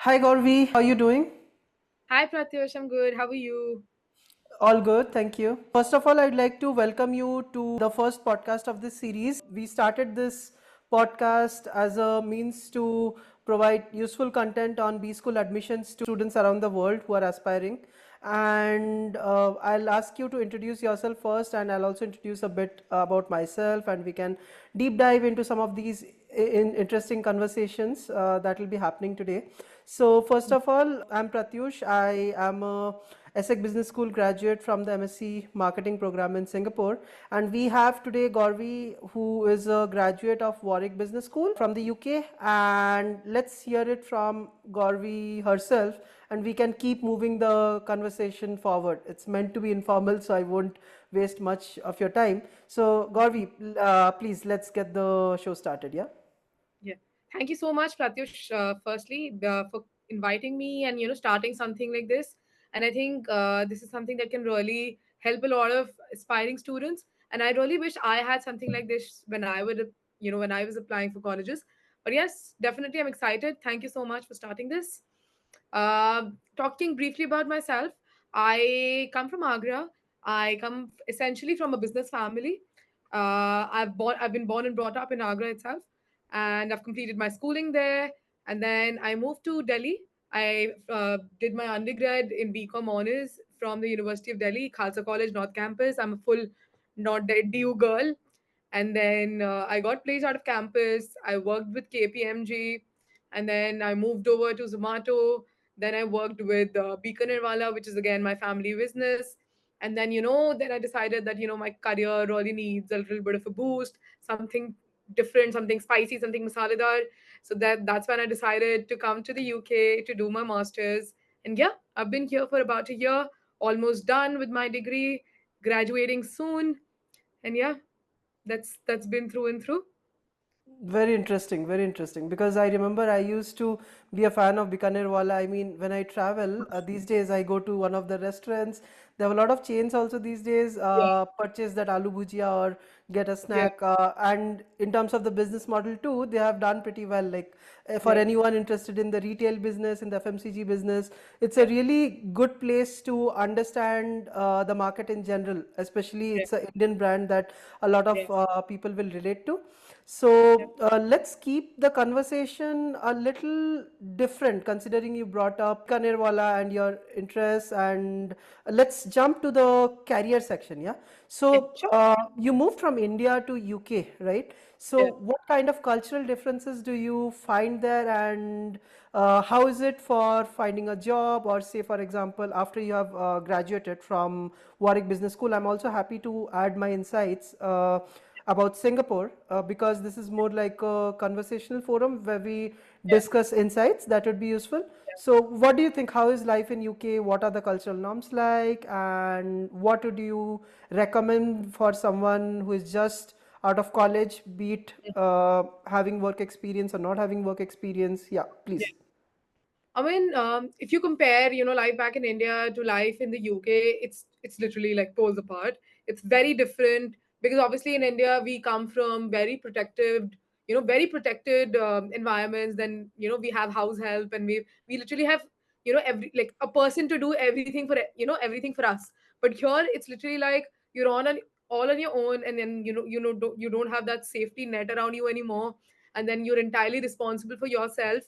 Hi Gaurvi, how are you doing? Hi Pratyush, I'm good. How are you? All good, thank you. First of all, I'd like to welcome you to the first podcast of this series. We started this podcast as a means to provide useful content on B school admissions to students around the world who are aspiring. And I'll ask you to introduce yourself first, and I'll also introduce a bit about myself, and we can deep dive into some of these interesting conversations that will be happening today. So, first of all, I'm Pratyush. I am a ESSEC Business School graduate from the MSc Marketing program in Singapore. And we have today Gaurvi, who is a graduate of Warwick Business School from the UK. And let's hear it from Gaurvi herself, and we can keep moving the conversation forward. It's meant to be informal, so I won't waste much of your time. So, Gaurvi, please let's get the show started. Yeah. Yeah. Thank you so much, Pratyush, firstly, for inviting me and, starting something like this. And I think this is something that can really help a lot of aspiring students. And I really wish I had something like this when I was applying for colleges. But yes, definitely I'm excited. Thank you so much for starting this. Talking briefly about myself, I come from Agra. I come essentially from a business family. I've been born and brought up in Agra itself, and I've completed my schooling there. And then I moved to Delhi. I did my undergrad in BCom honors from the University of Delhi, Khalsa College North Campus. I'm a full not dead DU girl. And then I got placed out of campus. I worked with KPMG, and then I moved over to Zomato. Then I worked with Beaconirwala, which is again my family business. And then then I decided that my career really needs a little bit of a boost, something different, something spicy, something masaladar. So that's when I decided to come to the UK to do my masters. And yeah, I've been here for about a year, almost done with my degree, graduating soon. And yeah, that's been through and through. Very interesting, very interesting. Because I remember I used to be a fan of Bikaner Wala. I mean, when I travel these days, I go to one of the restaurants. There are a lot of chains also these days. Yeah, Purchase that aloo bhujia or get a yeah, snack. And in terms of the business model too, they have done pretty well. Like for yeah, anyone interested in the retail business, in the FMCG business, it's a yeah, really good place to understand the market in general. Especially, yeah, it's an Indian brand that a lot of yeah, people will relate to. yeah, So let's keep the conversation a little different, considering you brought up Bikanerwala and your interests, and let's jump to the career section. Yeah. yeah, So sure. you moved from India to UK, right? So Yeah. what kind of cultural differences do you find there, and how is it for finding a job, or say, for example, after you have graduated from Warwick Business School? I'm also happy to add my insights about Singapore because this is more like a conversational forum where we Yeah. discuss insights that would be useful. So, what do you think? How is life in UK? What are the cultural norms like, and what would you recommend for someone who is just out of college, be it having work experience or not having work experience? Yeah, Yeah. please. I mean, if you compare, life back in India to life in the UK, it's literally like poles apart. It's very different because obviously in India we come from very protected environments. Then we have house help, and we literally have every like a person to do everything for everything for us. But here it's literally like you're all on your own, and then you don't have that safety net around you anymore, and then you're entirely responsible for yourself.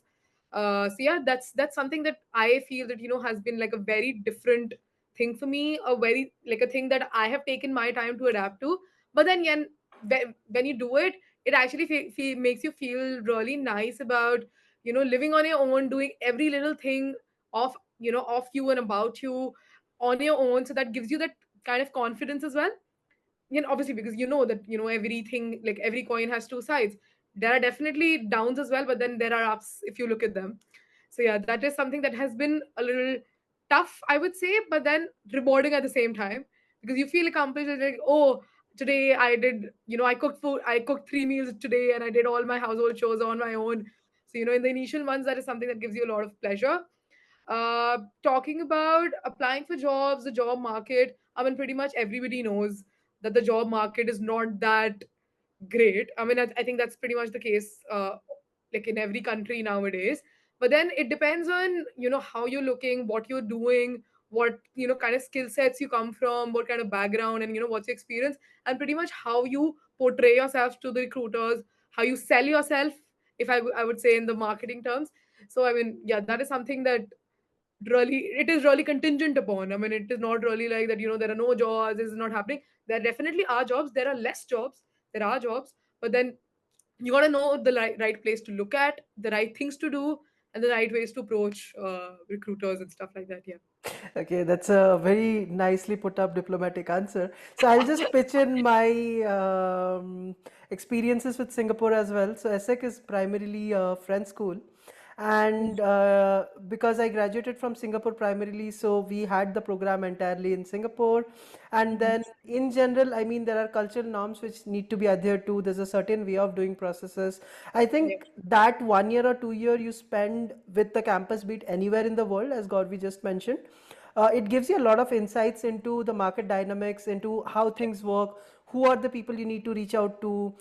So yeah, that's something that I feel that has been like a very different thing for me, a very like a thing that I have taken my time to adapt to. But then when you do it, it actually makes you feel really nice about living on your own, doing every little thing of you and about you on your own. So that gives you that kind of confidence as well. Obviously, because that everything, like every coin has two sides. There are definitely downs as well, but then there are ups if you look at them. So yeah, that is something that has been a little tough, I would say, but then rewarding at the same time, because you feel accomplished. It's like, oh, today I did, I cooked food, I cooked 3 meals today, and I did all my household chores on my own. So in the initial months, that is something that gives you a lot of pleasure. Talking about applying for jobs, the job market, I mean, pretty much everybody knows that the job market is not that great. I mean, I think that's pretty much the case, like in every country nowadays. But then it depends on, how you're looking, what you're doing, what, kind of skill sets you come from, what kind of background, and what's your experience, and pretty much how you portray yourself to the recruiters, how you sell yourself, if I would say in the marketing terms. So I mean, yeah, that is something that really, it is really contingent upon. I mean, it is not really like that, there are no jobs, this is not happening. There definitely are jobs, there are less jobs, there are jobs, but then you got to know the right place to look at, the right things to do, and the right ways to approach recruiters and stuff like that. Yeah. Okay, that's a very nicely put up diplomatic answer. So I'll just pitch in my experiences with Singapore as well. So ESSEC is primarily a French school, and because I graduated from Singapore primarily, so we had the program entirely in Singapore. And Mhm. then in general, I mean, there are cultural norms which need to be adhered to. There's a certain way of doing processes. I Yeah. think that 1 year or 2 year you spend with the campus beat anywhere in the world, as Gaurvi just mentioned, it gives you a lot of insights into the market dynamics, into how things work, who are the people you need to reach out to,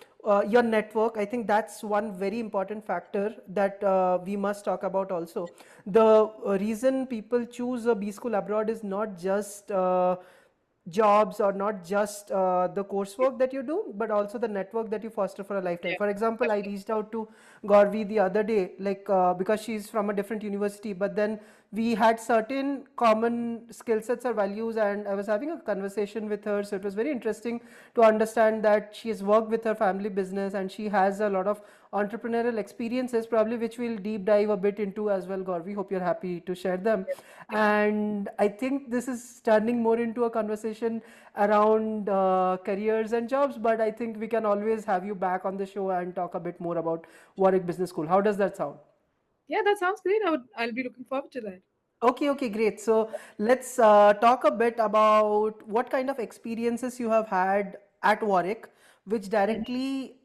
your network. I think that's one very important factor that we must talk about also. The reason people choose a B school abroad is not just jobs or not just the coursework that you do, but also the network that you foster for a lifetime. Yeah. For example, I Definitely. reached out to Gaurvi the other day, like because she's from a different university, but then we had certain common skill sets or values, and I was having a conversation with her. So it was very interesting to understand that she has worked with her family business and she has a lot of entrepreneurial experiences, probably which we'll deep dive a bit into as well, Gaurvi. Hope you're happy to share them. And I think this is turning more into a conversation around careers and jobs, but I think we can always have you back on the show and talk a bit more about Warwick Business School. How does that sound? Yeah, that sounds great. I'll be looking forward to that. Okay, okay, great. So let's talk a bit about what kind of experiences you have had at Warwick, which directly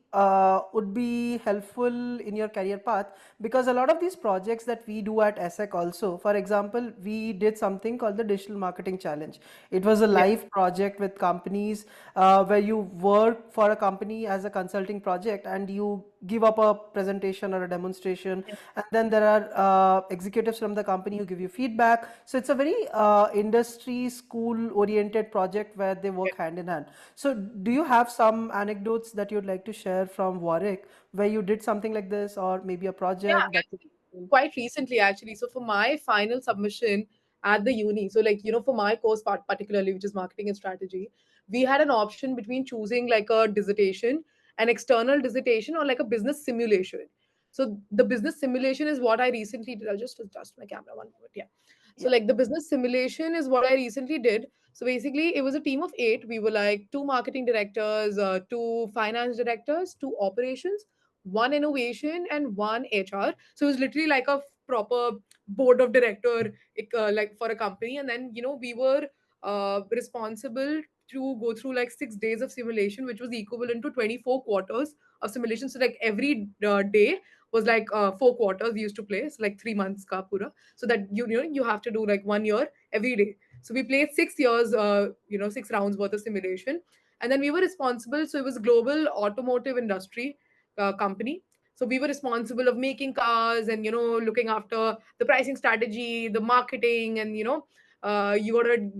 would be helpful in your career path. Because a lot of these projects that we do at ESSEC also, for example, we did something called the Digital Marketing Challenge. It was a Yeah. live project with companies where you work for a company as a consulting project and you give up a presentation or a demonstration, and then there are executives from the company who give you feedback. So it's a very industry school oriented project where they Yeah. work hand in hand. So do you have some anecdotes that you'd like to share from Warwick where you did something like this, or maybe a Yeah, project that quite recently actually. So for my final submission at the uni, so like, for my course part particularly, which is marketing and strategy, we had an option between choosing like a dissertation, an external dissertation, or like a business simulation. So the business simulation is what I recently did. I'll just adjust my camera one moment. Yeah. So yeah. like the business simulation is what I recently did. So basically it was a team of eight. We were like two marketing directors, two finance directors, two operations, one innovation, and one HR. So it was literally like a proper board of director, like for a company. And then we were responsible to go through like 6 days of simulation, which was equivalent to 24 quarters of simulation. So like every day was like 4 quarters we used to play. So like 3 months ka pura. So that you have to do like 1 year every day. So we played 6 years, 6 rounds worth of simulation. And then we were responsible. So it was global automotive industry company. So we were responsible of making cars and looking after the pricing strategy, the marketing, and you gotta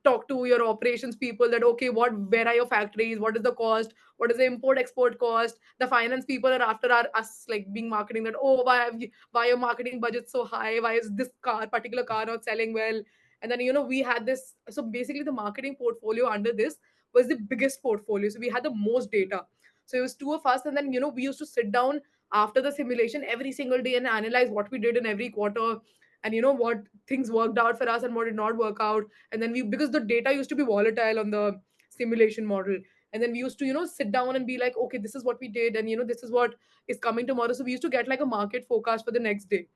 talk to your operations people that okay, where are your factories, what is the cost, what is the import export cost. The finance people are after us like being marketing that oh, why your marketing budget so high, why is this particular car not selling well. And then we had this. So basically the marketing portfolio under this was the biggest portfolio, so we had the most data. So it was two of us, and then we used to sit down after the simulation every single day and analyze what we did in every quarter, and what things worked out for us and what did not work out. And then we, because the data used to be volatile on the simulation model, and then we used to sit down and be like, okay, this is what we did, and this is what is coming tomorrow. So we used to get like a market forecast for the next day.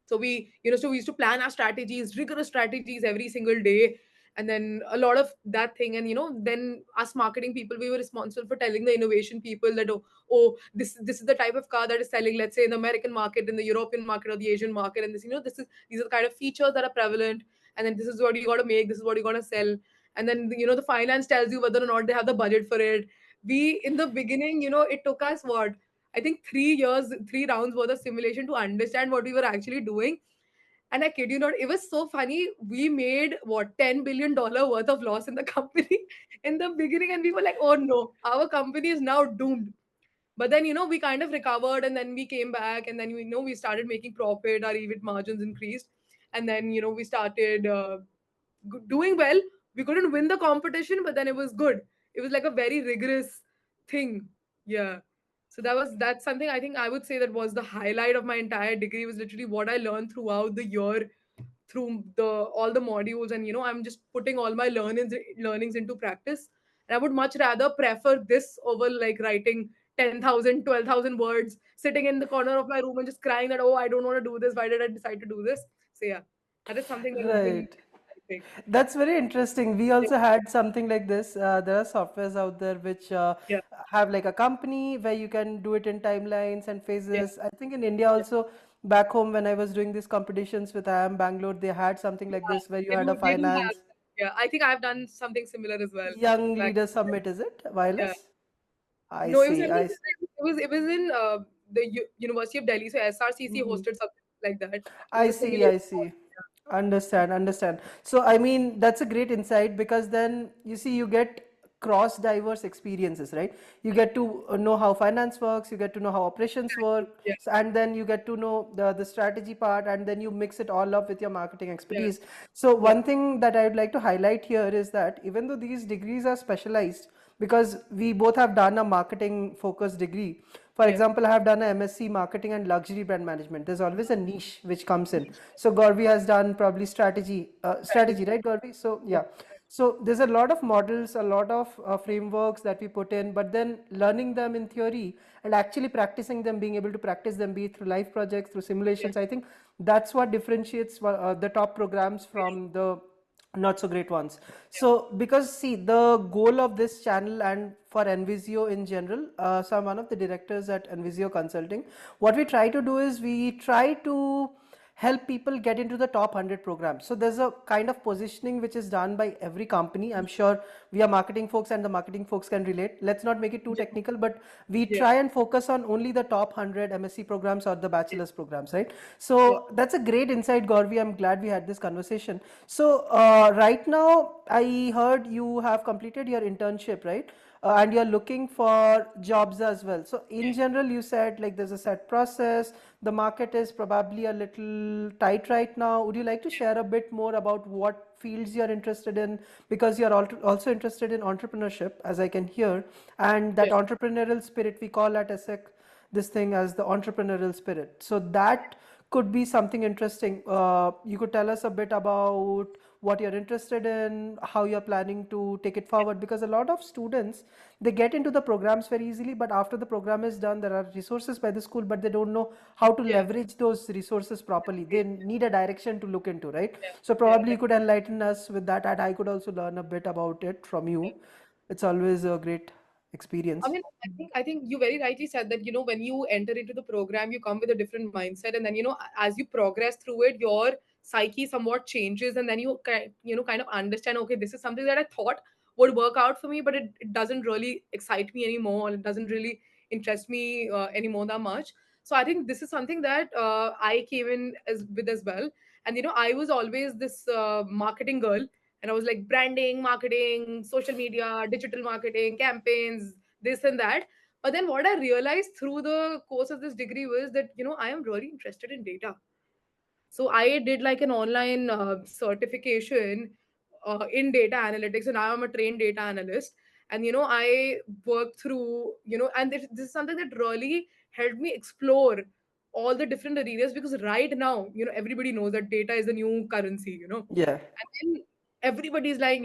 So we used to plan our strategies, rigorous strategies every single day. And then a lot of that thing. And then us marketing people, we were responsible for telling the innovation people that oh, this is the type of car that is selling, let's say in the American market, in the European market, or the Asian market. And these are the kind of features that are prevalent. And then this is what you got to make, this is what you got to sell. And then the finance tells you whether or not they have the budget for it. We, in the beginning, it took us what, I think 3 years, 3 rounds worth of simulation to understand what we were actually doing. And I kid you not, it was so funny. We made what, $10 billion worth of loss in the company in the beginning, and we were like, oh no, our company is now doomed. But then, we kind of recovered, and then we came back, and then, we started making profit, our EBIT margins increased. And then, we started doing well. We couldn't win the competition, but then it was good. It was like a very rigorous thing. Yeah. So that's something I think I would say that was the highlight of my entire degree, was literally what I learned throughout the year, through the all the modules. And I'm just putting all my learnings into practice. And I would much rather prefer this over like writing 10,000, 12,000 words, sitting in the corner of my room and just crying that, oh, I don't want to do this, why did I decide to do this? So yeah, that is something that has been, Right. I think. That's very interesting. We Yeah, also had something like this. There are softwares out there which yeah, have like a company where you can do it in timelines and yeah, phases. I think in India yeah. also, back home when I was doing these competitions with IIM Bangalore, they had something like Yeah, this where you they had a do have finance that. Yeah, I think I've done something similar as well young back. leader summit, is it? Yeah. Wireless? I No, it was see. something different. It was in the University of Delhi. So SRCC Mhm. hosted something like that. It was I a see, simulation. I see. Understand, understand. So, I mean, that's a great insight because then you see, you get cross diverse experiences, right? You get to know how finance works, you get to know how operations work, Yeah, and then you get to know the strategy part, and then you mix it all up with your marketing yeah, expertise. So, yeah, one thing that I would like to highlight here is that even though these degrees are specialized, because we both have done a marketing focused degree. For yeah, example, I have done a MSc marketing and luxury brand management. There's always a niche which comes in. So Gaurvi has done probably strategy, right, Gaurvi? So yeah, yeah. So there's a lot of models, a lot of frameworks that we put in, but then learning them in theory and actually practicing them, being able to practice them, be it through live projects, through yeah, simulations. I think that's what differentiates the top programs from the not so great ones. So because see the goal of this channel and for Envisio in general, so I'm one of the directors at Envisio Consulting. What we try to do is we try to help people get into the top 100 programs. So there's a kind of positioning which is done by every company. I'm sure we are marketing folks and the marketing folks can relate. Let's not make it too yeah, technical, but we yeah, try and focus on only the top 100 MSc programs or the bachelor's programs, right? yeah, So that's a great insight, Gaurvi. I'm glad we had this conversation. So right now, I heard you have completed your internship, right? And you're looking for jobs as well. So in general, you said like there's a set process. The market is probably a little tight right now. Would you like to share a bit more about what fields you're interested in? Because you're also interested in entrepreneurship, as I can hear, and that yeah, entrepreneurial spirit we call at ESSEC this thing as the entrepreneurial spirit. So that could be something interesting. You could tell us a bit about what you're interested in, how you're planning to take it forward, because a lot of students they get into the programs very easily, but after the program is done, there are resources by the school, but they don't know how to yeah, leverage those resources properly. They need a direction to look into, right? yeah, So yeah, probably you could enlighten us with that, and I could also learn a bit about it from yeah. you. It's always a great I experience. mean, I think you very rightly said that, when you enter into the program, you come with a different mindset, and then, as you progress through it, your psyche somewhat changes, and then kind of understand, okay, this is something that I thought would work out for me, but it doesn't really excite me anymore, or it doesn't really interest me anymore that much. So I think this is something that I came in as well. And I was always this marketing girl, and I was like branding, marketing, social media, digital marketing, campaigns, this and that. But then what I realized through the course of this degree was that, I am really interested in data. So I did like an online certification in data analytics, and now I'm a trained data analyst. And I worked through, and this is something that really helped me explore all the different areas, because right now, everybody knows that data is the new currency. Yeah. And then everybody's like,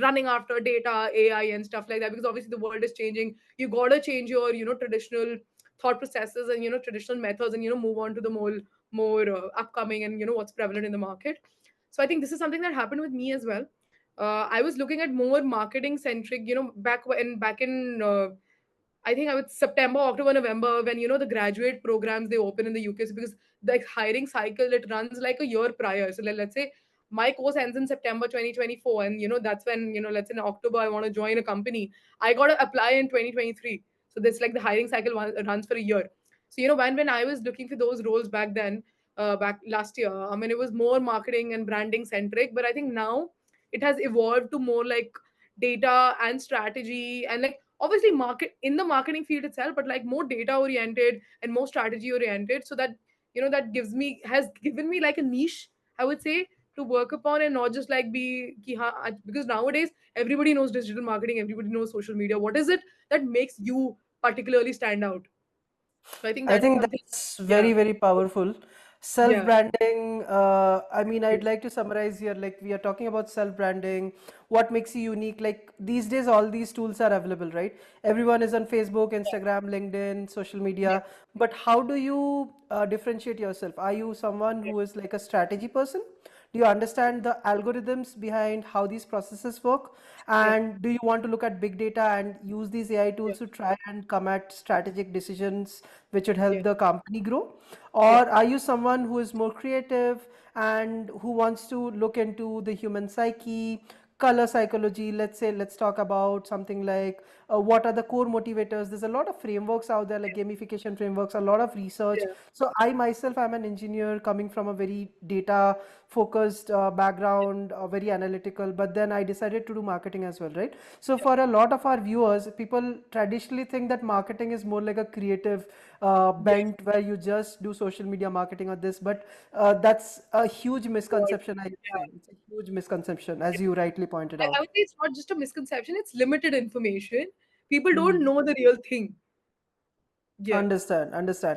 running after data, AI, and stuff like that, because obviously the world is changing. You gotta change your, traditional thought processes and traditional methods, and move on to the more upcoming, and what's prevalent in the market. So I think this is something that happened with me as well. I was looking at more marketing centric, back in I think I would September, October, November, when the graduate programs they open in the UK. So because the hiring cycle, it runs like a year prior. So let's say my course ends in September 2024, and that's when, let's say in October I want to join a company. I got to apply in 2023. So this like the hiring cycle runs for a year. So when I was looking for those roles back then, back last year, I mean, it was more marketing and branding centric, but I think now it has evolved to more like data and strategy, and like obviously market in the marketing field itself, but like more data oriented and more strategy oriented, so that that has given me like a niche, I would say, to work upon, and not just like be ki, because nowadays everybody knows digital marketing, everybody knows social media. What is it that makes you particularly stand out? So I think I that is think something. that's Yeah. very, very powerful. Yeah. Self-branding, I mean, Yeah. I'd like to summarize here, like we are talking about self-branding, what makes you unique. Like these days, all these tools are available, right? Everyone is on Facebook, Instagram, LinkedIn, social Yeah. media. But how do you differentiate yourself? Are you someone Yeah. who is like a strategy person? Do you understand the algorithms behind how these processes work? Yeah. And do you want to look at big data and use these AI Yeah. tools to try and come at strategic decisions which would Yeah. help the company grow? Yeah. Or are you someone who is more creative and who wants to look into the human psyche, color psychology? Let's say, let's talk about something like what are the core motivators? There's a lot of frameworks out there, like gamification frameworks, a lot of research. Yeah. So I myself am an engineer coming from a very data focused background, very analytical, but then I decided to do marketing as well, right? So for a lot of our viewers, people traditionally think that marketing is more like a creative Yeah. bent where you just do social media marketing or this, but that's a huge God. misconception, I would Yeah. say. It's a huge misconception, as you rightly pointed I out. would say it's not just a misconception, it's limited information. People don't Mhm. know the real thing. Yeah. Understand.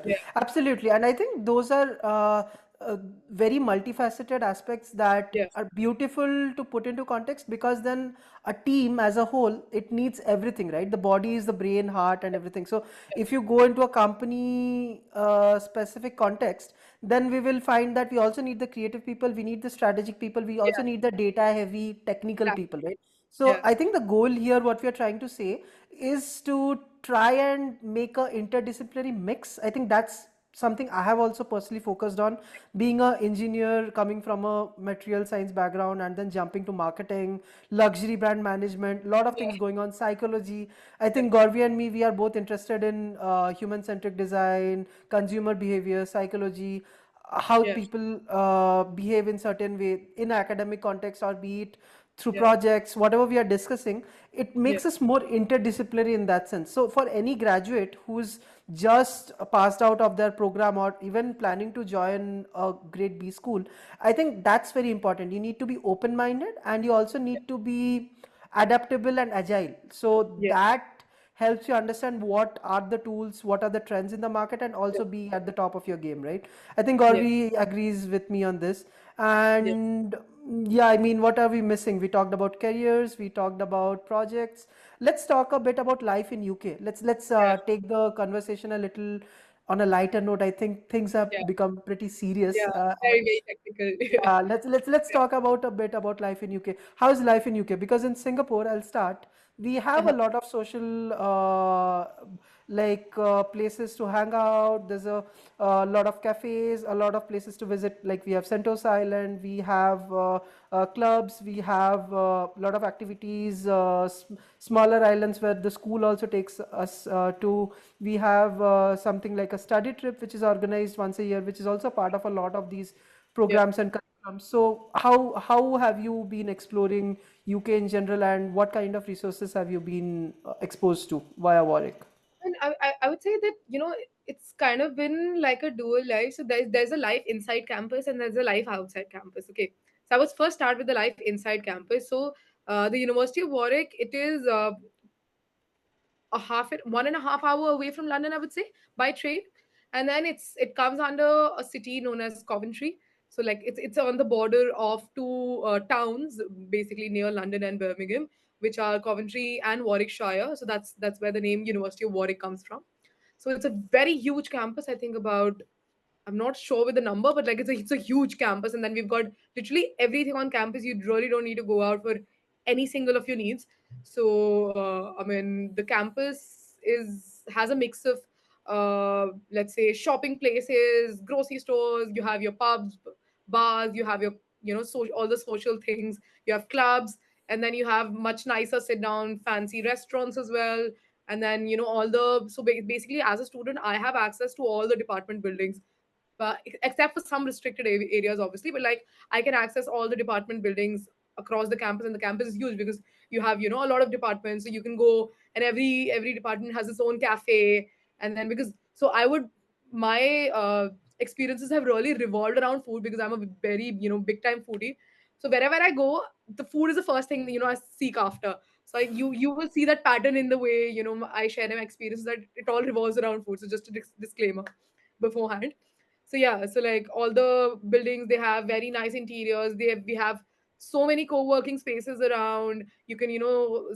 Yeah. Absolutely. And I think those are very multifaceted aspects that Yes. are beautiful to put into context, because then a team as a whole, it needs everything, right? The body is the brain, heart, and everything. So if you go into a company specific context, then we will find that we also need the creative people, we need the strategic people, we also Yeah. need the data heavy technical Exactly. people, right? So Yeah. I think the goal here, what we are trying to say, is to try and make a interdisciplinary mix. I think that's something I have also personally focused on, being a engineer coming from a material science background and then jumping to marketing, luxury brand management, a lot of Yeah. things going on, psychology. I Yeah. think Gaurvi and me, we are both interested in human centric design, consumer behavior, psychology, how Yeah. people behave in certain way in academic context, or be it through Yeah. projects, whatever we are discussing, it Yeah. makes us more interdisciplinary in that sense. So for any graduate who's just passed out of their program or even planning to join a grade B school, I think that's very important. You need to be open minded, and you also need to be adaptable and agile. So Yeah. that helps you understand what are the tools, what are the trends in the market, and also be at the top of your game, right? I think Yeah. Gauravi agrees with me on this. Yeah. And yeah, I mean, what are we missing? We talked about careers, we talked about projects. Let's talk a bit about life in UK. Let's Yeah. take the conversation a little on a lighter note. I think things have Yeah. become pretty serious. Yeah. Very, very technical. Yeah. Yeah, let's talk about a bit about life in UK. How is life in UK? Because in Singapore, I'll start. We have a Uh-huh. lot of social places to hang out. There's a lot of cafes, a lot of places to visit. Like we have Sentosa Island, we have clubs, we have a lot of activities, smaller islands where the school also takes us to. We have something like a study trip, which is organized once a year, which is also part of a lot of these Yeah. programs and curriculums. So how have you been exploring UK in general, and what kind of resources have you been exposed to via Warwick? And I would say that, it's kind of been like a dual life. So there's a life inside campus and there's a life outside campus. Okay. So I was first start with the life inside campus. So the University of Warwick, it is a 1.5 hour away from London, I would say, by train. And then it comes under a city known as Coventry. So like it's on the border of two towns, basically near London and Birmingham, which are Coventry and Warwickshire. So that's where the name University of Warwick comes from. So it's a very huge campus. I think about, I'm not sure with the number, but like it's a huge campus, and then we've got literally everything on campus. You really don't need to go out for any single of your needs. So I mean, the campus is has a mix of let's say shopping places, grocery stores. You have your pubs, bars. You have your all the social things. You have clubs, and then you have much nicer sit down fancy restaurants as well. And then, all the, so basically, as a student, I have access to all the department buildings, but except for some restricted areas, obviously. But like, I can access all the department buildings across the campus, and the campus is huge because you have, a lot of departments, so you can go, and every department has its own cafe. And then, because so I would my experiences have really revolved around food, because I'm a very, big time foodie. So wherever I go, the food is the first thing, I seek after. So you will see that pattern in the way, I share my experiences, that it all revolves around food. So just a disclaimer beforehand. So yeah, so like, all the buildings, they have very nice interiors. We have so many co-working spaces around. You can,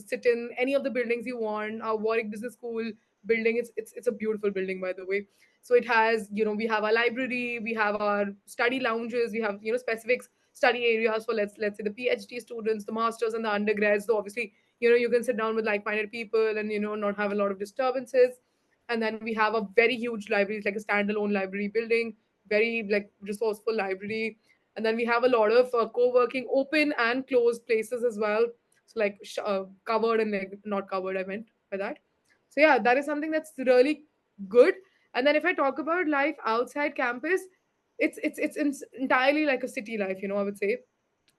sit in any of the buildings you want. Our Warwick Business School building, it's a beautiful building, by the way. So it has, we have our library, we have our study lounges, we have, specific study areas for, let's say, the PhD students, the masters, and the undergrads. So obviously, you can sit down with like-minded people, and, not have a lot of disturbances. And then we have a very huge library. It's like a standalone library building, very like resourceful library. And then we have a lot of co-working, open and closed places as well. So like, covered and like not covered, I meant by that. So yeah, that is something that's really good. And then if I talk about life outside campus, it's entirely like a city life, I would say.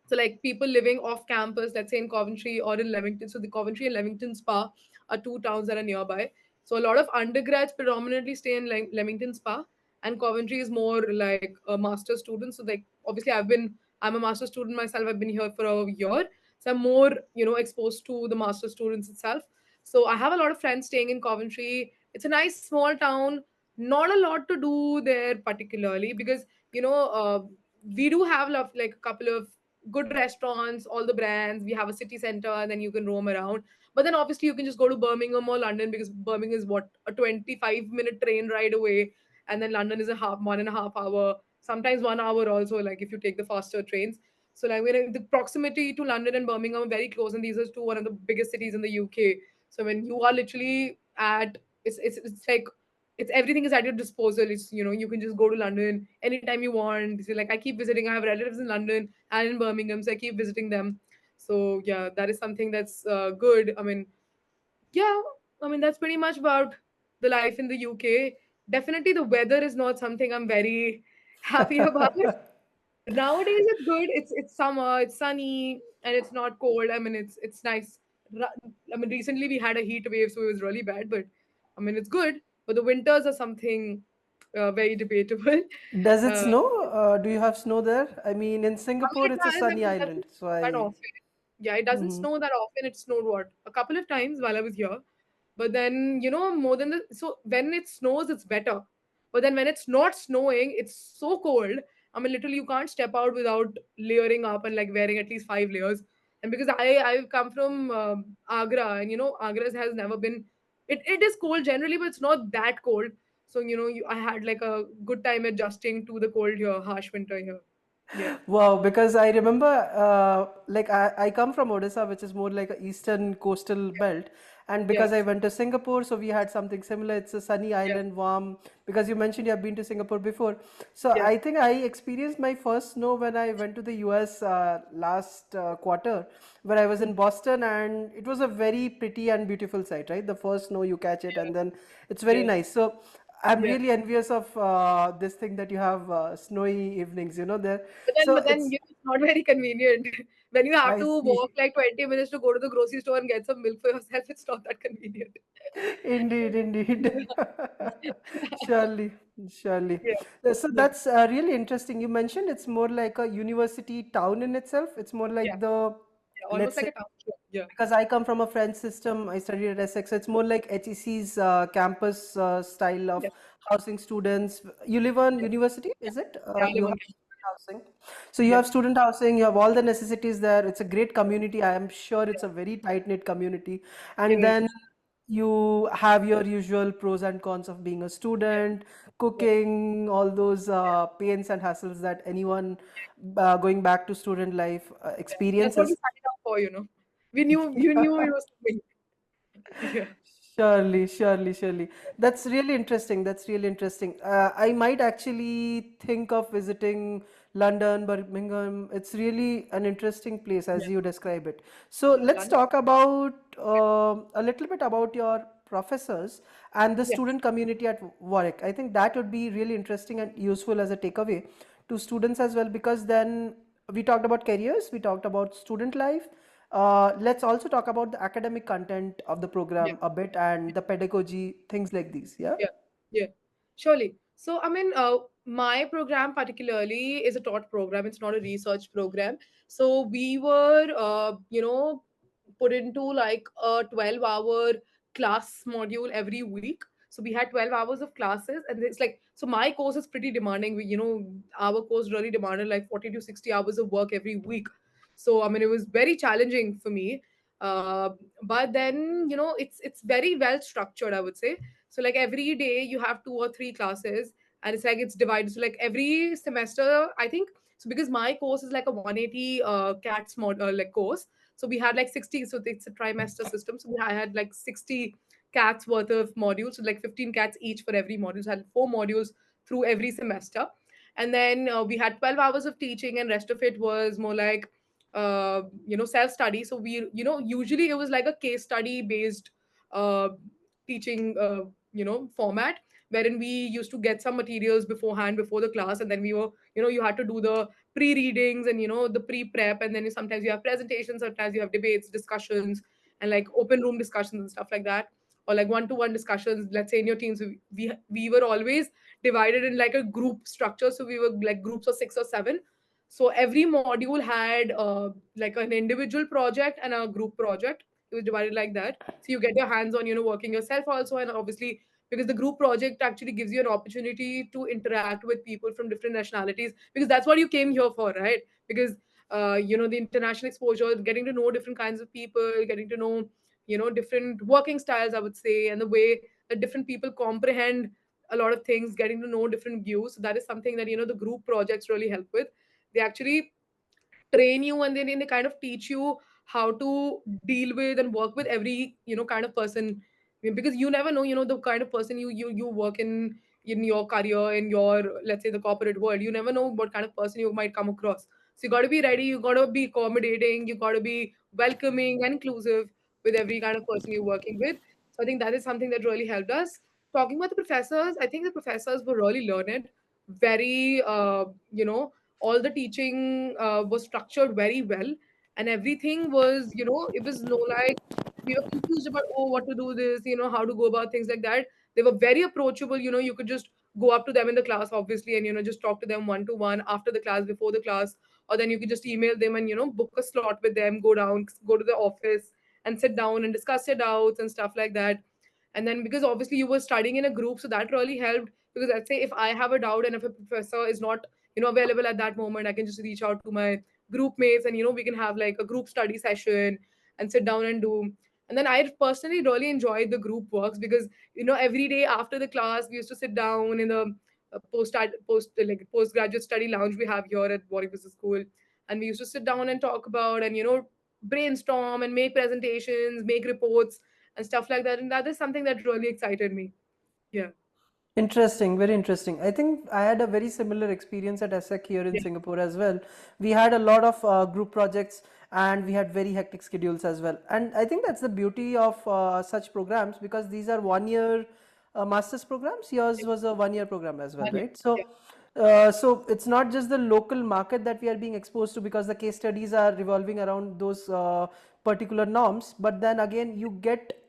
So like, people living off campus, let's say in Coventry or in Leamington. So the Coventry and Leamington Spa are two towns that are nearby. So a lot of undergrads predominantly stay in Leamington Spa, and Coventry is more like a master's student. So like, obviously, I'm a master's student myself. I've been here for a year, so I'm more, exposed to the master's students itself. So I have a lot of friends staying in Coventry. It's a nice small town. Not a lot to do there particularly, because you know uh, we do have like a couple of good restaurants, all the brands. We have a city center, and then you can roam around. But then obviously you can just go to Birmingham or London, because Birmingham is what, a 25-minute train ride away, and then London is a 1.5 hour, sometimes 1 hour also, like if you take the faster trains. So like, the proximity to London and Birmingham are very close, and these are two one of the biggest cities in the UK. So when you are literally at, it's like, it's everything is at your disposal. It's, you can just go to London anytime you want. So like, I keep visiting. I have relatives in London and in Birmingham, so I keep visiting them. So yeah, that is something that's good. I mean, yeah, I mean, that's pretty much about the life in the UK. Definitely, the weather is not something I'm very happy about. Nowadays, it's good. It's summer. It's sunny and it's not cold. I mean, it's nice. I mean, recently we had a heat wave, so it was really bad. But I mean, it's good. But the winters are something very debatable. Does it Uh, snow? Do you have snow there? I mean, in I mean, Singapore, it it's a does. I sunny mean, it doesn't island. So snow that I. often. Yeah, it doesn't Mhm. snow that often. It snowed what? A couple of times while I was here. But then, more than so when it snows, it's better. But then when it's not snowing, it's so cold. I mean, literally, you can't step out without layering up and like wearing at least 5 layers. And because I've come from Agra, and Agra has never been. It is cold generally, but it's not that cold. So I had like a good time adjusting to the cold here, harsh winter here. Yeah. Wow, because I remember, like I come from Odisha, which is more like a eastern coastal belt, and because I Yes. went to Singapore, so we had something similar. It's a sunny Yeah. island, warm. Because you mentioned you have been to Singapore before, so Yeah. I think I experienced my first snow when I went to the US last quarter, where I was in Boston, and it was a very pretty and beautiful sight, right? The first snow you catch it, and then it's very Yes. nice. So I'm Yeah. really envious of this thing that you have snowy evenings, there. So But then, it's not very convenient. When you have I to see. walk like 20 minutes to go to the grocery store and get some milk for yourself, it's not that convenient. Indeed, indeed. Surely, surely. Yeah. So Yeah. that's really interesting. You mentioned it's more like a university town in itself. It's more Yeah. like the, Yeah. Almost let's like say, a township. Yeah. because I come from a French system, I studied at ESSEC, so it's more like HEC's campus style of Yeah. housing students. You live on Yeah. university, is it? Yeah. I You live have on campus. student housing. So you Yeah. have student housing, you have all the necessities there. It's a great community. I am sure it's Yeah. a very tight-knit community. And It then is. you have your usual pros and cons of being a Yeah. student, Yeah. cooking, all those pains and hassles that anyone going back to student life Yeah. That's what we experiences. signed up for, you know. We knew you knew it was coming. Yeah. Surely, surely, surely. That's really interesting. That's really interesting. I might actually think of visiting London, Birmingham. It's really an interesting place as Yeah. you describe it. So Yeah. let's talk about a little bit about your professors and the Yeah. student community at Warwick. I think that would be really interesting and useful as a takeaway to students as well, because then we talked about careers, we talked about student life. Let's also talk about the academic content of the Yeah. program a bit and the pedagogy, things like these. Yeah. Yeah, yeah, surely. So, I mean, my program particularly is a taught program. It's not a research program. So we were, put into like a 12-hour class module every week. So we had 12 hours of classes, and it's like, so my course is pretty demanding. Our course really demanded like 40 to 60 hours of work every week. So, I mean, it was very challenging for me. Uh, but then, it's very well structured, I would say. So like every day you have 2 or 3 classes, and it's like it's divided. So like every semester, I think, so because my course is like a 180 cats like course. So we had like 60. So it's a trimester system. So I had like 60 cats worth of modules. So like 15 cats each for every module. So I had 4 modules through every semester, and then we had 12 hours of teaching, and rest of it was more like self study. So we usually it was like a case study based uh, teaching format, wherein we used to get some materials beforehand before the class, and then we were you had to do the pre-readings and the pre-prep, and then sometimes you have presentations, sometimes you have debates, discussions, and like open room discussions and stuff like that, or like one-to-one discussions, let's say in your teams. We were always divided in like a group structure, so we were like groups of 6 or 7. So every module had like an individual project and a group project. It was divided like that, so you get your hands on working yourself also. And obviously, because the group project actually gives you an opportunity to interact with people from different nationalities, because that's what you came here for, right? Because the international exposure, getting to know different kinds of people, getting to know different working styles, I would say, and the way that different people comprehend a lot of things, getting to know different views. So that is something that the group projects really help with. They actually train you, and then they kind of teach you how to deal with and work with every kind of person. I mean, because you never know the kind of person you work in your career, in your, let's say, the corporate world. You never know what kind of person you might come across. So you got to be ready, you got to be accommodating, you got to be welcoming and inclusive with every kind of person you're working with. So I think that is something that really helped us. Talking about the professors, I think the professors were really learned, very all the teaching was structured very well, and everything was it was no like we were confused about, oh, what to do this, how to go about things like that. They were very approachable. You could just go up to them in the class, obviously, and just talk to them one to one after the class, before the class, or then you could just email them and book a slot with them, go down, go to the office and sit down and discuss your doubts and stuff like that. And then, because obviously you were studying in a group, so that really helped. Because let's say if I have a doubt and if a professor is not available at that moment, I can just reach out to my group mates, and we can have like a group study session and sit down and do. And then I personally really enjoyed the group works, because every day after the class we used to sit down in the postgraduate study lounge we have here at Warwick Business School, and we used to sit down and talk about, and brainstorm and make presentations, make reports and stuff like that. And that is something that really excited me. Yeah. Interesting, very interesting. I think I had a very similar experience at ESSEC here in Yeah. Singapore as well. We had a lot of group projects and we had very hectic schedules as well. And I think that's the beauty of such programs, because these are 1 year master's programs. Yours was a 1 year program as well, right? Yeah. So it's not just the local market that we are being exposed to, because the case studies are revolving around those particular norms, but then again you get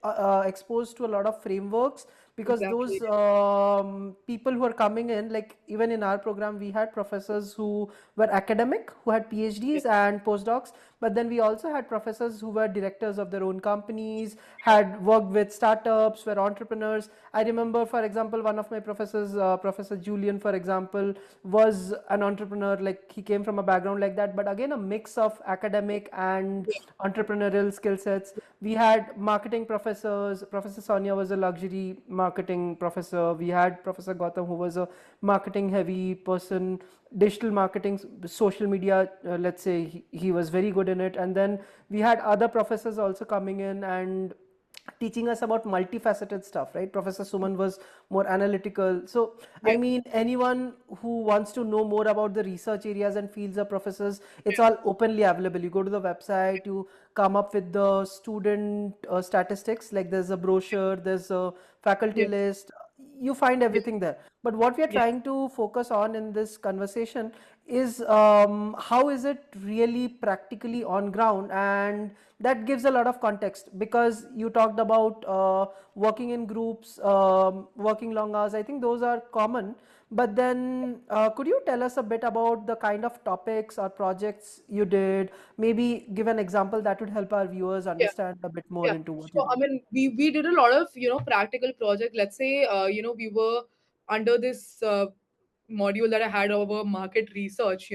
exposed to a lot of frameworks, because Exactly. those people who are coming in, like even in our program we had professors who were academic, who had Yeah. PhDs and postdocs, but then we also had professors who were directors of their own companies, had worked with startups, were entrepreneurs. I remember, for example, one of my professors, Professor Julian, for example, was an entrepreneur. Like, he came from a background like that, but again a mix of academic and Yeah. entrepreneurial skill sets. We had marketing professors. Professor Sonia was a luxury marketing professor. We had Professor Gautam, who was a marketing heavy person, digital marketing, social media, let's say he was very good in it. And then we had other professors also coming in, and teaching us about multifaceted stuff, right? Professor Suman was more analytical. So, I Yeah, mean, anyone who wants to know more about the research areas and fields of professors, it's all openly available. You go to the website, you come up with the student statistics, like there's a brochure, there's a faculty yeah, list, you find yeah, everything there. But what we are yeah, trying to focus on in this conversation is how is it really practically on ground, and that gives a lot of context, because you talked about working in groups, working long hours. I think those are common. But then, could you tell us a bit about the kind of topics or projects you did? Maybe give an example that would help our viewers yeah. understand a bit more Yeah, into what you sure. I do. mean, we did a lot of practical project. Let's say we were under this module that I had over market research.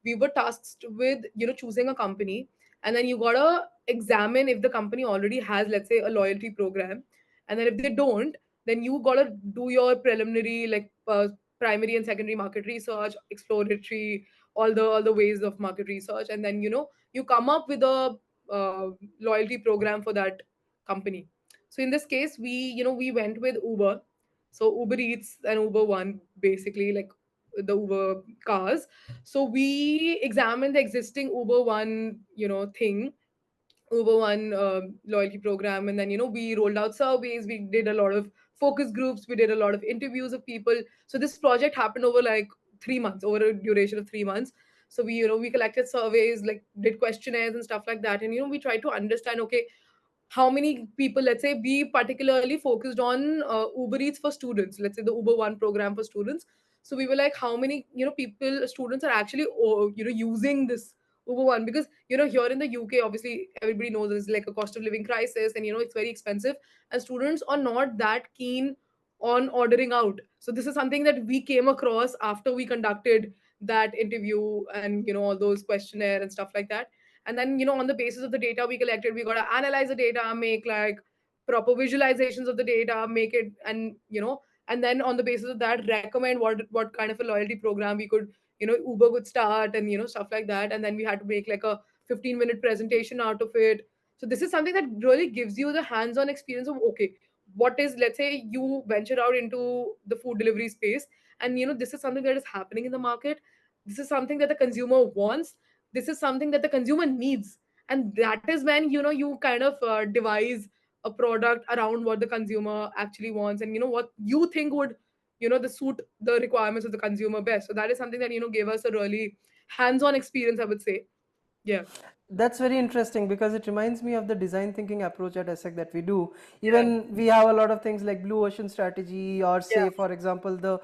We were tasked with choosing a company, and then you gotta examine if the company already has, let's say, a loyalty program, and then if they don't, then you gotta do your preliminary, like primary and secondary market research, exploratory, all the ways of market research, and then you come up with a loyalty program for that company. So in this case, we went with Uber. So Uber Eats and Uber One, basically, like the Uber cars. So we examined the existing Uber One, thing, Uber One loyalty program, and then we rolled out surveys. We did a lot of focus groups. We did a lot of interviews of people. So this project happened over like 3 months, over a duration of 3 months. So we collected surveys, like did questionnaires and stuff like that, and we tried to understand, okay, how many people, let's say we particularly focused on Uber Eats for students, let's say the Uber One program for students. So we were like, how many people, students are actually using this Uber One, because here in the UK, obviously everybody knows there's like a cost of living crisis, and it's very expensive, and students are not that keen on ordering out. So this is something that we came across after we conducted that interview and all those questionnaire and stuff like that. And then on the basis of the data we collected, we got to analyze the data, make like proper visualizations of the data, make it, and and then on the basis of that recommend what kind of a loyalty program we could, Uber could start, and stuff like that. And then we had to make like a 15-minute presentation out of it. So this is something that really gives you the hands-on experience of, okay, what is, let's say you venture out into the food delivery space, and this is something that is happening in the market. This is something that the consumer wants. This is something that the consumer needs. And that is when you kind of devise a product around what the consumer actually wants, and what you think would the suit the requirements of the consumer best. So that is something that gave us a really hands-on experience, I would say. Yeah, That's very interesting, because it reminds me of the design thinking approach at ESSEC that we do. yeah, Even we have a lot of things like blue ocean strategy, or yeah, say, for example, the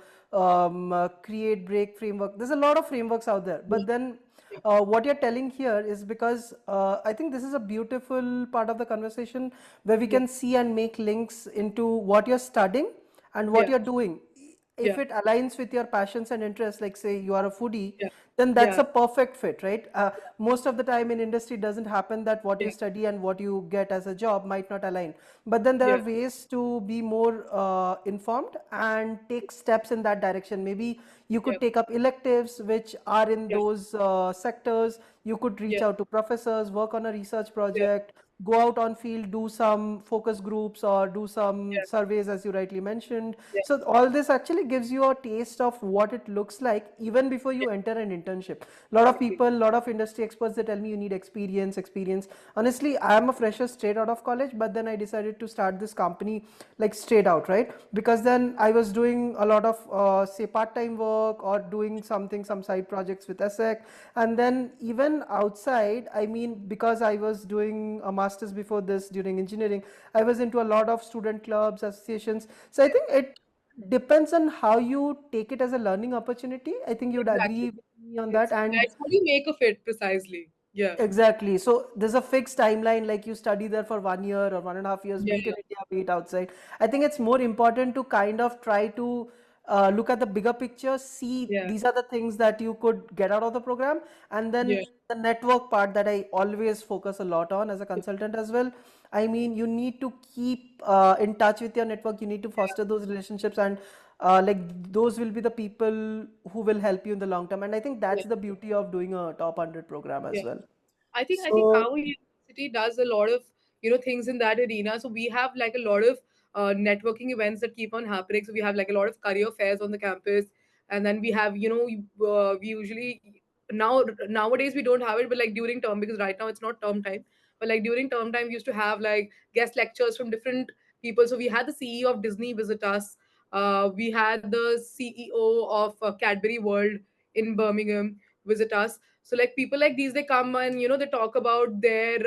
create break framework. There's a lot of frameworks out there. yeah, But then yeah, what you're telling here is, because I think this is a beautiful part of the conversation where we yeah, can see and make links into what you're studying and what yeah, you're doing. If yeah, it aligns with your passions and interests, like say you are a foodie, yeah, then that's yeah, a perfect fit, right? Most of the time in industry, doesn't happen that what you yeah, study and what you get as a job might not align. But then there are yeah, ways to be more informed and take steps in that direction. Maybe you yeah, could take up electives which are in yeah, those sectors. You could reach yeah, out to professors, work on a research yeah, project, go out on field, do some focus groups or do some yeah, surveys, as you rightly mentioned. yeah, So all this actually gives you a taste of what it looks like even before you yeah, enter an internship. A lot of exactly. people, a lot of industry experts, they tell me you need experience. Honestly, I am a fresher straight out of college, but then I decided to start this company like straight out, right? Because then I was doing a lot of say part-time work or doing something, some side projects with ESSEC. And then even outside, I mean, because I was doing a master's before this during engineering, I was into a lot of student clubs, associations. So I think it depends on how you take it as a learning opportunity. I think you'd agree Exactly. with me on that. It's yeah, And it's how you make of it precisely. Yeah. exactly. So there's a fixed timeline, like you study there for 1 year or 1.5 years, Yeah, be it in India, be it outside. I think it's more important to kind of try to look at the bigger picture, see yeah, these are the things that you could get out of the program, and yeah, then the network part that I always focus a lot on as a consultant as well. I mean, you need to keep in touch with your network, you need to yeah, foster those relationships, and like those will be the people who will help you in the long term. And I think yeah, that's the beauty of doing a top 100 program yeah. as well. I think So our university does a lot of things in that arena. So we have like a lot of networking events that keep on happening. So we have like a lot of career fairs on the campus, and then we have, we usually, nowadays we don't have it, but like during term, because right now it's not term time, but like during term time we used to have like guest lectures from different people. So we had the CEO of Disney visit us. We had the CEO of Cadbury World in Birmingham visit us. So like people like these, they come and they talk about their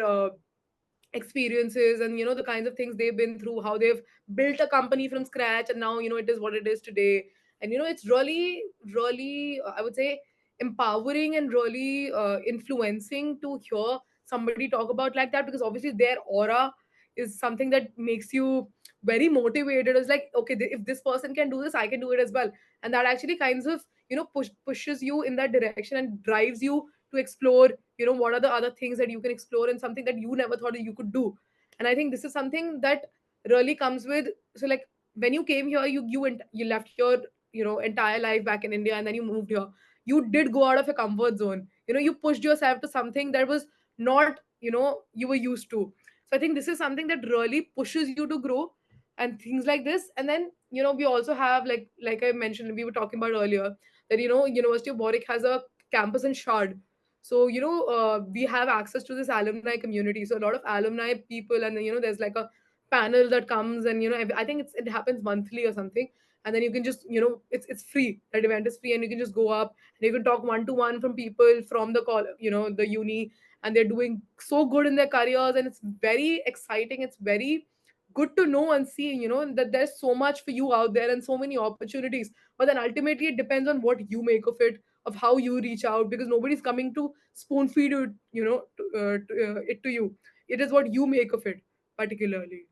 experiences, and the kinds of things they've been through, how they've built a company from scratch, and now it is what it is today. And it's really, really, I would say, empowering and really influencing to hear somebody talk about like that, because obviously their aura is something that makes you very motivated. It's like, okay, if this person can do this, I can do it as well. And that actually kinds of pushes you in that direction and drives you to explore what are the other things that you can explore, and something that you never thought that you could do. And I think this is something that really comes with, so like, when you came here, you left your entire life back in India, and then you moved here. You did go out of your comfort zone. You pushed yourself to something that was not you were used to. So I think this is something that really pushes you to grow, and things like this. And then we also have, like I mentioned, we were talking about earlier, that University of Warwick has a campus in Shard. So we have access to this alumni community, so a lot of alumni people, and then there's like a panel that comes, and I think it happens monthly or something. And then you can just it's free. That event is free, and you can just go up and you can talk one to one from people from the the uni, and they're doing so good in their careers, and it's very exciting. It's very good to know and see that there's so much for you out there and so many opportunities. But then ultimately it depends on what you make of it, of how you reach out, because nobody's coming to spoon feed it, it to you. It is what you make of it, particularly.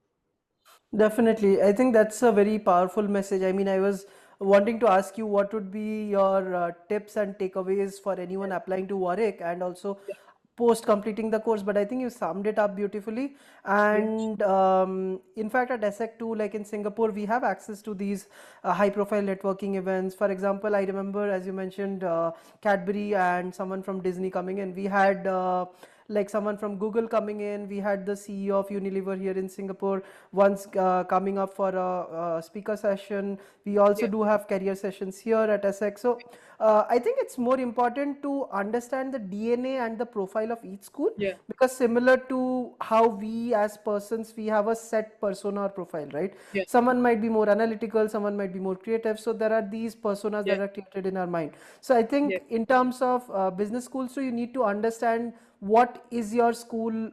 Definitely. I think that's a very powerful message. I mean, I was wanting to ask you what would be your tips and takeaways for anyone applying to Warwick and also Yeah, post completing the course, but I think you summed it up beautifully. yeah, And in fact, at ESSEC too, like in Singapore, we have access to these high profile networking events. For example, I remember, as you mentioned, Cadbury and someone from Disney coming in. We had like someone from Google coming in. We had the CEO of Unilever here in Singapore once coming up for a speaker session. We also yeah, do have career sessions here at ESSEC. So I think it's more important to understand the DNA and the profile of each school, yeah, because similar to how we as persons, we have a set persona or profile, right? yeah, Someone might be more analytical, someone might be more creative. So there are these personas yeah, that are created in our mind. So I yeah, think in terms of business schools, so you need to understand what is your school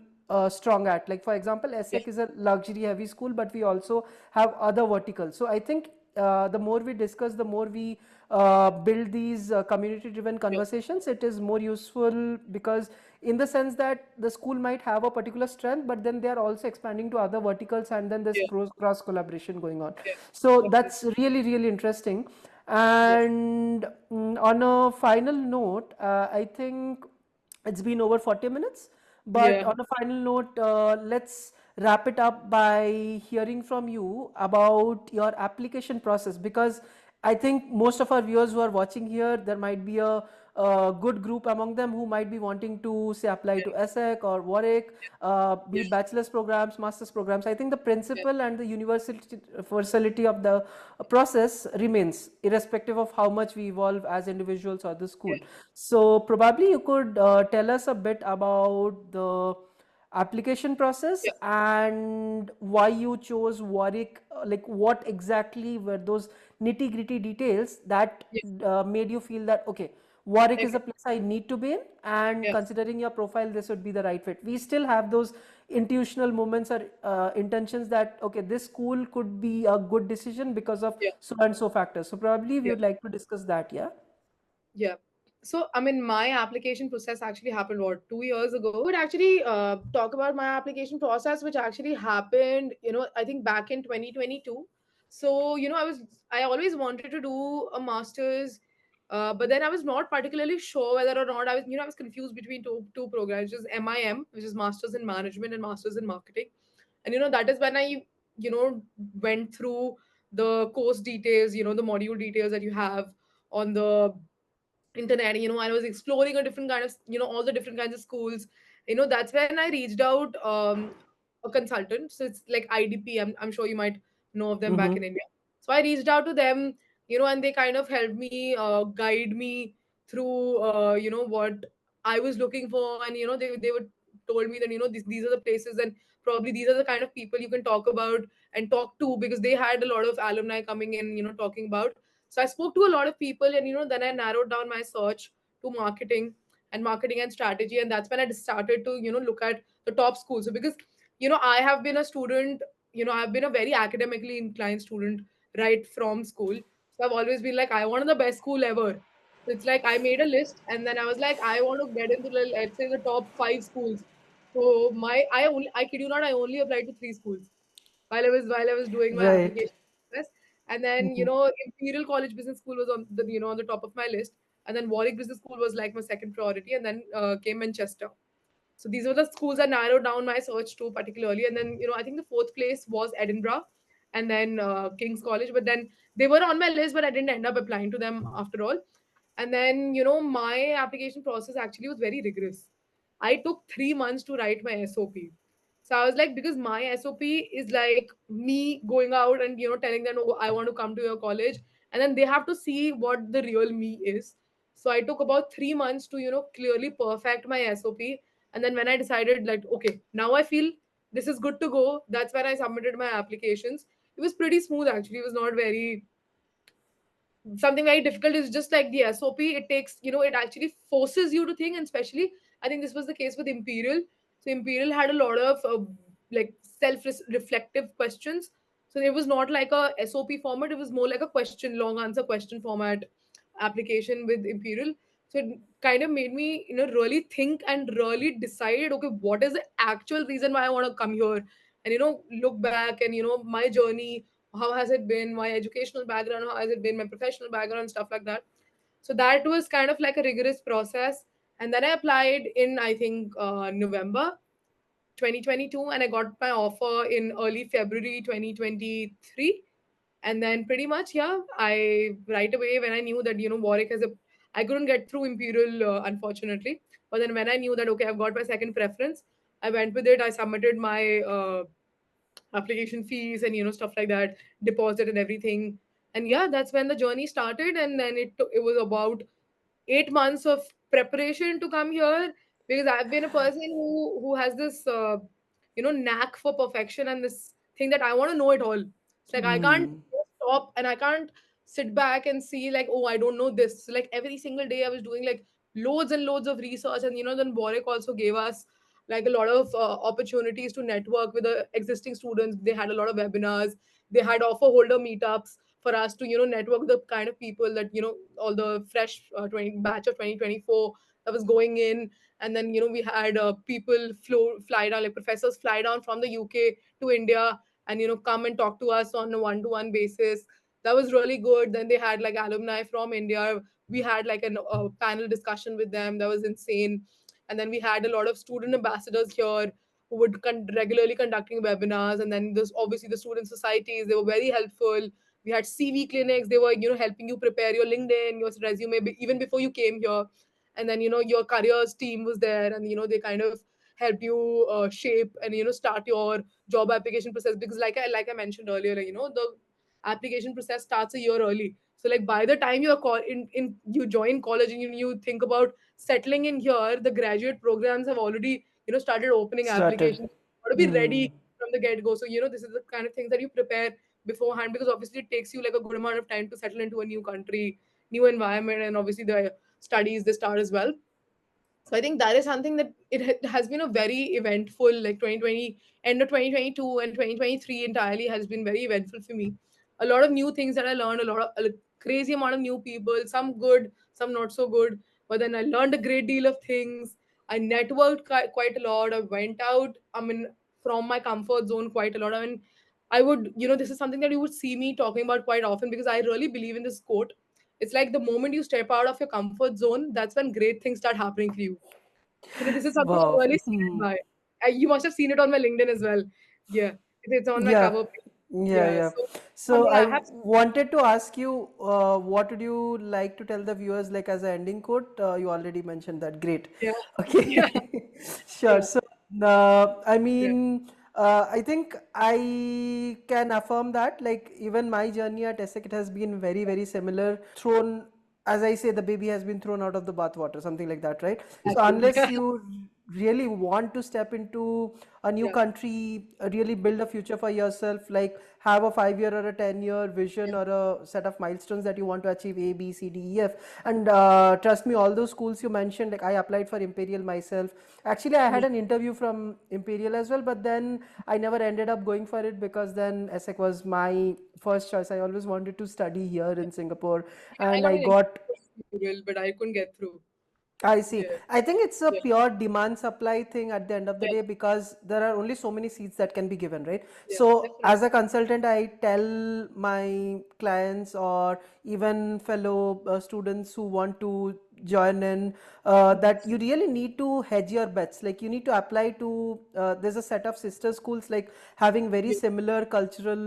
strong at. Like for example, yeah, ESSEC is a luxury heavy school, but we also have other verticals. So I think the more we discuss, the more we build these community driven yeah, conversations, it is more useful, because in the sense that the school might have a particular strength, but then they are also expanding to other verticals, and then there's yeah, cross collaboration going on. yeah, So definitely. that's really really interesting. Yeah, And on a final note, I think it's been over 40 minutes, but yeah, on a final note, let's wrap it up by hearing from you about your application process, because I think most of our viewers who are watching here, there might be a good group among them who might be wanting to say apply yeah, to ESSEC or Warwick, be yeah, it bachelor's programs, master's programs. I think the yeah, principle and the universality of the process remains irrespective of how much we evolve as individuals or the school. yeah, So probably you could tell us a bit about the application process yeah, and why you chose Warwick, like what exactly were those nitty gritty details that yeah. made you feel that, okay, Warwick is Okay. a place I need to be in, and Yeah, considering your profile, this would be the right fit. We still have those intuitional moments or intentions that, okay, this school could be a good decision because of yeah, so and so factors. So probably we yeah, would like to discuss that, yeah. yeah. So, I mean, my application process actually happened what, 2 years ago. I would actually talk about my application process, which actually happened, I think back in 2022. So, I always wanted to do a master's, but then I was not particularly sure whether or not I was confused between two programs, which is MIM, which is Masters in Management, and Masters in Marketing. And, that is when I, went through the course details, the module details that you have on the internet. I was exploring a different kind of all the different kinds of schools. That's when I reached out a consultant. So it's like IDP. I'm sure you might know of them back Mm-hmm. in India. So I reached out to them, and they kind of helped me, guide me through, what I was looking for. And, they were told me that, these are the places, and probably these are the kind of people you can talk about and talk to, because they had a lot of alumni coming in, talking about. So I spoke to a lot of people, and, then I narrowed down my search to marketing and strategy. And that's when I started to, look at the top schools. So because, I have been a student, I've been a very academically inclined student right from school. So I've always been like, I wanted the best school ever. So it's like I made a list, and then I was like, I want to get into let's say the top 5 schools. So I kid you not, I only applied to 3 schools while I was doing my Right. application process. And then, Mm-hmm. Imperial College Business School was on the on the top of my list. And then Warwick Business School was like my second priority, and then came Manchester. So these were the schools I narrowed down my search to particularly. And then, I think the fourth place was Edinburgh, and then King's College. But then they were on my list, but I didn't end up applying to them after all. And then, my application process actually was very rigorous. I took 3 months to write my SOP. So I was like, because my SOP is like me going out and, telling them, oh, I want to come to your college. And then they have to see what the real me is. So I took about 3 months to, clearly perfect my SOP. And then when I decided, like, okay, now I feel this is good to go, that's when I submitted my applications. It was pretty smooth actually. It was not very something very difficult. Is just like the SOP. It takes, it actually forces you to think, and especially I think this was the case with Imperial. So Imperial had a lot of like self-reflective questions. So it was not like a SOP format. It was more like a long answer question format application with Imperial. So it kind of made me, really think and really decide, okay, what is the actual reason why I want to come here, and look back, and my journey, how has it been, my educational background, how has it been, my professional background, stuff like that. So that was kind of like a rigorous process. And then I applied in, I think, November 2022, and I got my offer in early February 2023. And then pretty much, yeah, I right away, when I knew that, Warwick has a, I couldn't get through Imperial, unfortunately. But then when I knew that, okay, I've got my second preference, I went with it. I submitted my application fees and, stuff like that, deposit and everything. And yeah, that's when the journey started. And then it was about 8 months of preparation to come here, because I've been a person who has this knack for perfection, and this thing that I want to know it all. It's like I can't Mm-hmm. stop, and I can't sit back and see like, oh, I don't know this. So, like every single day I was doing like loads and loads of research. And then Warwick also gave us like a lot of opportunities to network with the existing students. They had a lot of webinars. They had offer holder meetups for us to network with the kind of people that all the fresh 20 batch of 2024 that was going in. And then we had people fly down, like professors fly down from the UK to India, and come and talk to us on a one-to-one basis. That was really good. Then they had like alumni from India. We had like a panel discussion with them. That was insane. And then we had a lot of student ambassadors here who would regularly conducting webinars. And then there's obviously the student societies. They were very helpful. We had CV clinics. They were helping you prepare your LinkedIn, your resume, even before you came here. And then your careers team was there, and they kind of help you shape and start your job application process. Because like I mentioned earlier, like, the application process starts a year early. So like by the time you're in you join college, and you think about settling in here, the graduate programs have already started opening Started. applications. You got to be Hmm. ready from the get go. So this is the kind of things that you prepare beforehand, because obviously it takes you like a good amount of time to settle into a new country, new environment, and obviously the studies they start as well. So I think that is something that has been a very eventful, like 2020, end of 2022 and 2023 entirely has been very eventful for me. A lot of new things that I learned, a lot of a crazy amount of new people, some good, some not so good. But then I learned a great deal of things. I networked quite a lot. I went out, I mean, from my comfort zone quite a lot. I mean, I would, this is something that you would see me talking about quite often, because I really believe in this quote. It's like the moment you step out of your comfort zone, that's when great things start happening for you. This is something I Wow. really stand Hmm. by. You must have seen it on my LinkedIn as well. Yeah, it's on my Yeah. cover page. Yeah, Yeah, yeah. so So something I I have. wanted to ask you, what would you like to tell the viewers, like as an ending quote? You already mentioned that. Great. Yeah, yeah, Okay. Sure. yeah, So, I yeah. mean, I think I can affirm that. Like even my journey at ESSEC, it has been very, very similar. Thrown, as I say, the baby has been thrown out of the bathwater, something like that, right? So Exactly. unless you really want to step into a new Yeah. country, really build a future for yourself, like have a 5 year or a 10 year vision Yeah. or a set of milestones that you want to achieve, A, B, C, D, E, F. And trust me, all those schools you mentioned, like I applied for Imperial myself. Actually, I had Yeah. an interview from Imperial as well, but then I never ended up going for it because then ESSEC was my first choice. I always wanted to study here in Singapore, I and got I an got interview, but I couldn't get through. I see. Yeah. I think it's a Yeah. pure demand supply thing at the end of the Yeah. day because there are only so many seats that can be given, right? Yeah. So, Definitely. as a consultant, I tell my clients or even fellow students who want to join in that you really need to hedge your bets. Like, you need to apply to, there's a set of sister schools like having very Yeah. similar cultural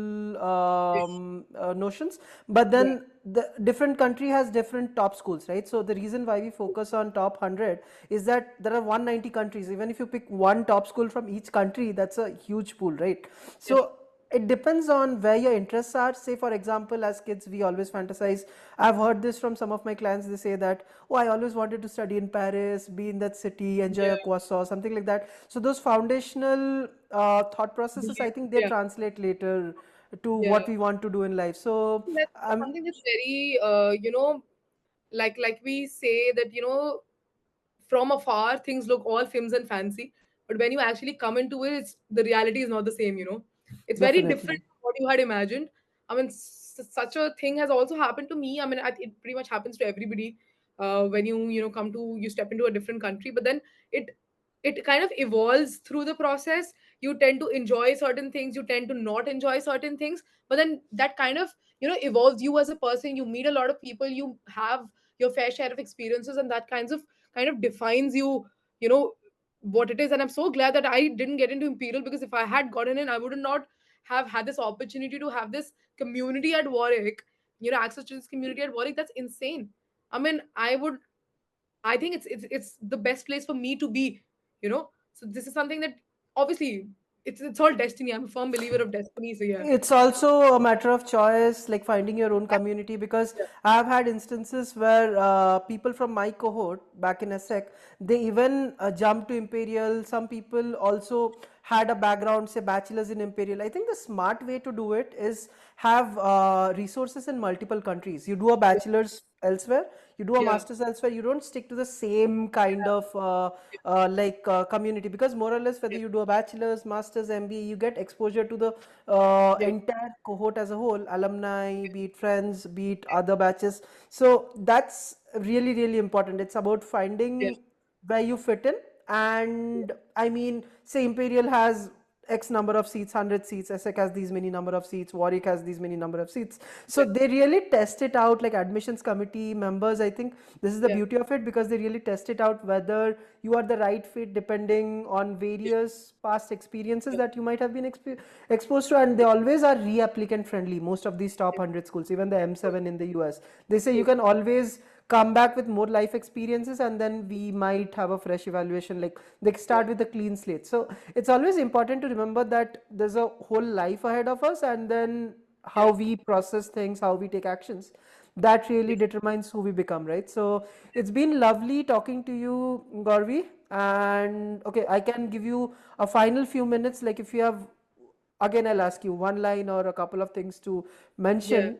Yeah. notions, but Yeah. then the different country has different top schools, right? So the reason why we focus on top 100 is that there are 190 countries. Even if you pick one top school from each country, that's a huge pool, right? Yeah. So it depends on where your interests are. Say for example, as kids we always fantasize. I've heard this from some of my clients. They say that, oh, I always wanted to study in Paris, be in that city, enjoy a Yeah. croissant, something like that. So those foundational thought processes, I Believe. think they Yeah. translate later to Yeah. what we want to do in life. So That's um, something that's very, like we say that, from afar things look all films and fancy, but when you actually come into it, the reality is not the same. It's very different definitely. from what you had imagined. I mean, such a thing has also happened to me. I mean, it pretty much happens to everybody when you step into a different country, but then it it kind of evolves through the process. You tend to enjoy certain things, you tend to not enjoy certain things, but then that kind of evolves you as a person. You meet a lot of people, you have your fair share of experiences, and that kind of defines you, you know what it is. And I'm so glad that I didn't get into Imperial, because if I had gotten in, I would not have had this opportunity to have this community at Warwick, access to this community at Warwick. That's insane. I mean, I think it's the best place for me to be, so this is something that, obviously, it's all destiny. I'm a firm believer of destiny, so yeah. It's also a matter of choice, like finding your own community. Because Yeah. I've had instances where people from my cohort back in ESSEC, they even jumped to Imperial. Some people also had a background, say bachelor's in Imperial. I think the smart way to do it is have resources in multiple countries. You do a Yeah. bachelor's elsewhere, you do a Yeah. master's elsewhere. You don't stick to the same kind of community, because more or less whether Yeah. you do a bachelor's, master's, MBA, you get exposure to the Yeah. entire cohort as a whole, alumni, be it friends, be it other batches. So that's really, really important. It's about Yeah. finding where you fit in. And I mean, say Imperial has X number of seats, 100 seats, ESSEC has these many number of seats, Warwick has these many number of seats. So Yeah. they really test it out, like admissions committee members. I think this is the Yeah. beauty of it, because they really test it out whether you are the right fit depending on various past experiences Yeah. that you might have been exposed to. And they always are reapplicant friendly, most of these top 100 schools, even the M7 in the US. They say you True. can always come back with more life experiences, and then we might have a fresh evaluation. Like they Yeah. start with a clean slate. So it's always important to remember that there's a whole life ahead of us, and then how Yeah. we process things, how we take actions, that really determines who we become, right? So it's been lovely talking to you, Gaurvi. And okay, I can give you a final few minutes, like if you have, again I'll ask you one line or a couple of things to Yeah. mention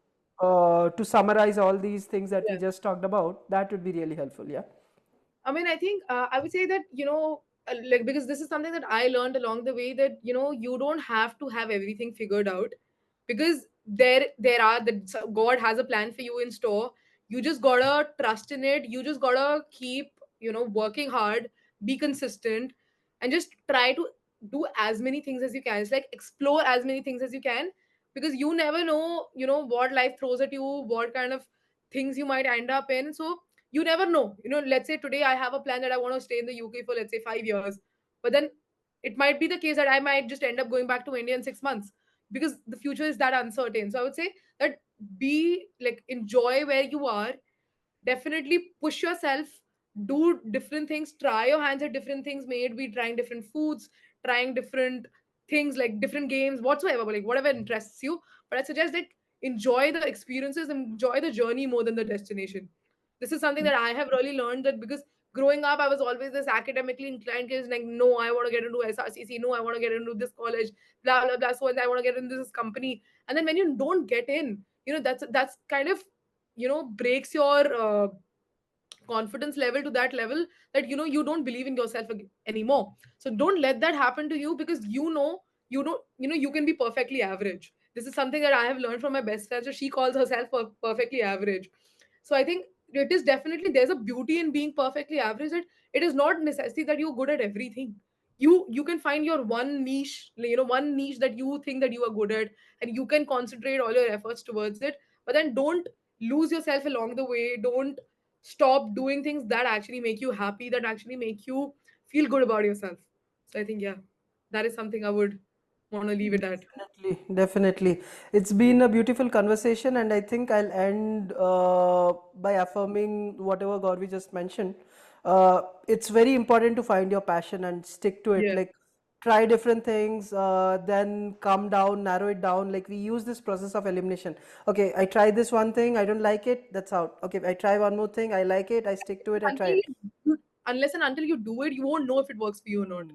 to summarize all these things that we Yeah. just talked about. That would be really helpful. Yeah. I mean, I think I would say that, like, because this is something that I learned along the way, that you don't have to have everything figured out, because there are that God has a plan for you in store. You just gotta trust in it. You just gotta keep working hard, be consistent, and just try to do as many things as you can. It's like explore as many things as you can, because you never know what life throws at you, what kind of things you might end up in. So you never know. Let's say today I have a plan that I want to stay in the UK for, let's say, 5 years, but then it might be the case that I might just end up going back to India in 6 months, because the future is that uncertain. So I would say that, be like, enjoy where you are, definitely push yourself, do different things, try your hands at different things, may it be trying different foods, trying different things like different games, whatsoever, but like whatever interests you. But I suggest that enjoy the experiences, enjoy the journey more than the destination. This is something that I have really learned, that because growing up I was always this academically inclined kid, like, no, I want to get into SRCC, no, I want to get into this college, blah blah blah, so and I want to get into this company. And then when you don't get in, that's kind of breaks your confidence level to that level that you don't believe in yourself anymore. So don't let that happen to you, because you don't you can be perfectly average. This is something that I have learned from my best friend. So she calls herself perfectly average. So I think it is definitely, there's a beauty in being perfectly average, that it is not necessity that you're good at everything. You can find your one niche, one niche that you think that you are good at, and you can concentrate all your efforts towards it. But then don't lose yourself along the way. Don't stop doing things that actually make you happy, that actually make you feel good about yourself. So I think, yeah, that is something I would want to leave it at. Definitely, definitely. It's been a beautiful conversation, and I think I'll end by affirming whatever Gaurvi just mentioned. It's very important to find your passion and stick to it. Yeah. Like, try different things, then come down, narrow it down. Like, we use this process of elimination. Okay, I try this one thing, I don't like it, that's out. Okay, I try one more thing, I like it, I stick to it, I try until it. Unless and until you do it, you won't know if it works for you or not.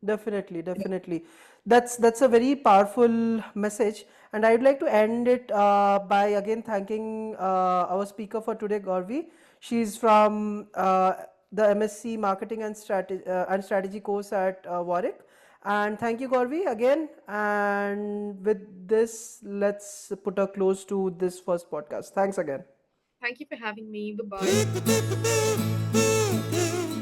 Definitely, Yeah. definitely. That's a very powerful message, and I'd like to end it by again thanking our speaker for today, Gaurvi. She's from the MSc Marketing and Strategy course at Warwick. And thank you, Gaurvi, again. And with this, let's put a close to this first podcast. Thanks again. Thank you for having me. Bye bye.